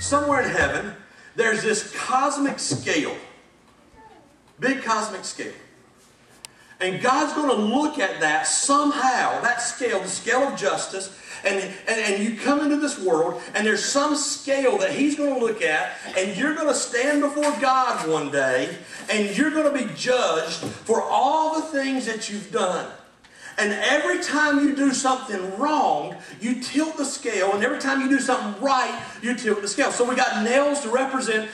somewhere in heaven, there's this cosmic scale. Big cosmic scale. And God's going to look at that somehow, that scale, the scale of justice, and you come into this world, and there's some scale that He's going to look at, and you're going to stand before God one day, and you're going to be judged for all the things that you've done. And every time you do something wrong, you tilt the scale. And every time you do something right, you tilt the scale. So we got nails to represent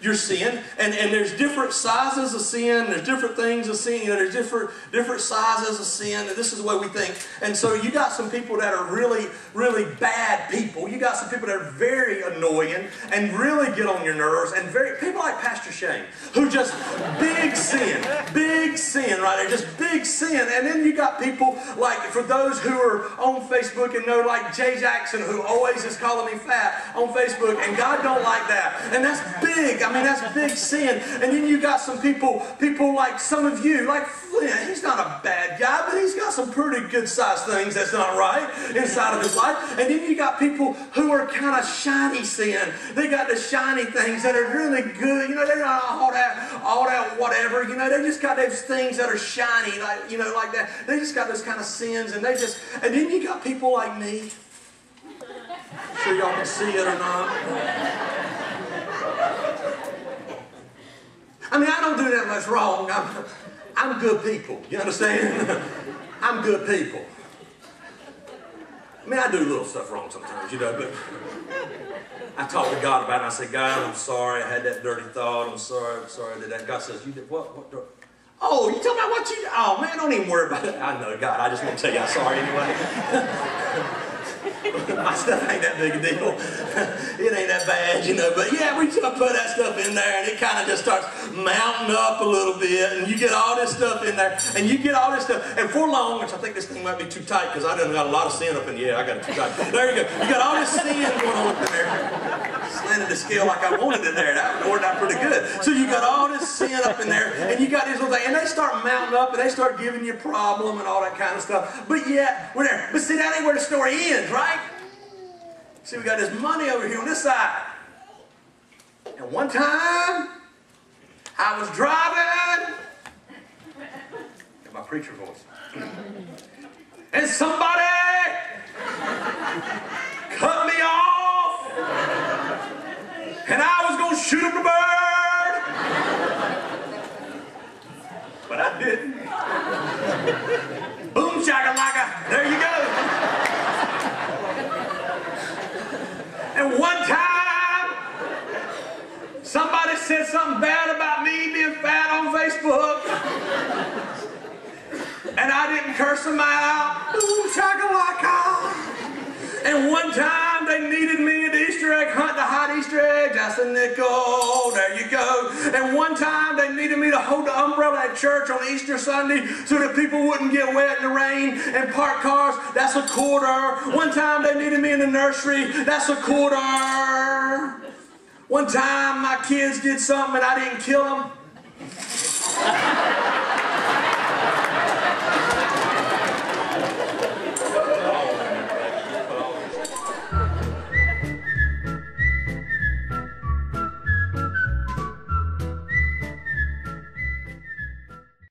your sin. And there's different sizes of sin. There's different things of sin. You know, there's different sizes of sin. And this is the way we think. And so you got some people that are really, really bad people. You got some people that are very annoying and really get on your nerves. And people like Pastor Shane, who just big sin, right there, just big sin. And then you got people like, for those who are on Facebook and know, like Jay Jackson, who always is calling me fat on Facebook, and God don't like that. And that's big. I mean, that's big sin. And then you got some people like some of you, like Flint. He's not a bad guy, but he's got some pretty good sized things that's not right inside of his life. And then you got people who are kind of shiny sin. They got the shiny things that are really good. You know, they're not all that whatever. You know, they just got those things that are shiny, like, you know, like that. They just got those kind of sins, and then you got people like me. Sure y'all can see it or not. I mean, I don't do that much wrong. I'm good people. You understand? I'm good people. I mean, I do little stuff wrong sometimes, you know, but I talk to God about it, and I say, God, I'm sorry I had that dirty thought. I'm sorry I did that. God says, you did what? Oh, you talking about what you did? Oh, man, don't even worry about it. I know, God, I just want to tell you I'm sorry anyway. My stuff ain't that big a deal. It ain't that bad, you know. But yeah, we just put that stuff in there, and it kind of just starts mounting up a little bit, and you get all this stuff in there, and you get all this stuff, and for long, which I think this thing might be too tight because I done got a lot of sin up in the I got it too tight. There you go. You got all this sin going on up in there. Slanted the scale like I wanted it there. That worked out pretty good. So you got all this sin up in there, and you got these little things, and they start mounting up, and they start giving you a problem and all that kind of stuff. But yeah, we're there. But see, that ain't where the story ends, right? See, we got this money over here on this side. And one time, I was driving, in my preacher voice, and somebody cut me off, and I was going to shoot up the bird, but I didn't. Boom shakalaka, there you go. And one time, somebody said something bad about me being fat on Facebook. And I didn't curse them out. Boom, shakalaka. And one time, they needed me at the Easter egg hunt to hide Easter eggs. I said, nickel, there you go. And one time, they needed me to hold the umbrella at church on Easter Sunday so that people wouldn't get wet in the rain and park cars. That's a quarter. One time, they needed me in the nursery. That's a quarter. One time, my kids did something and I didn't kill them.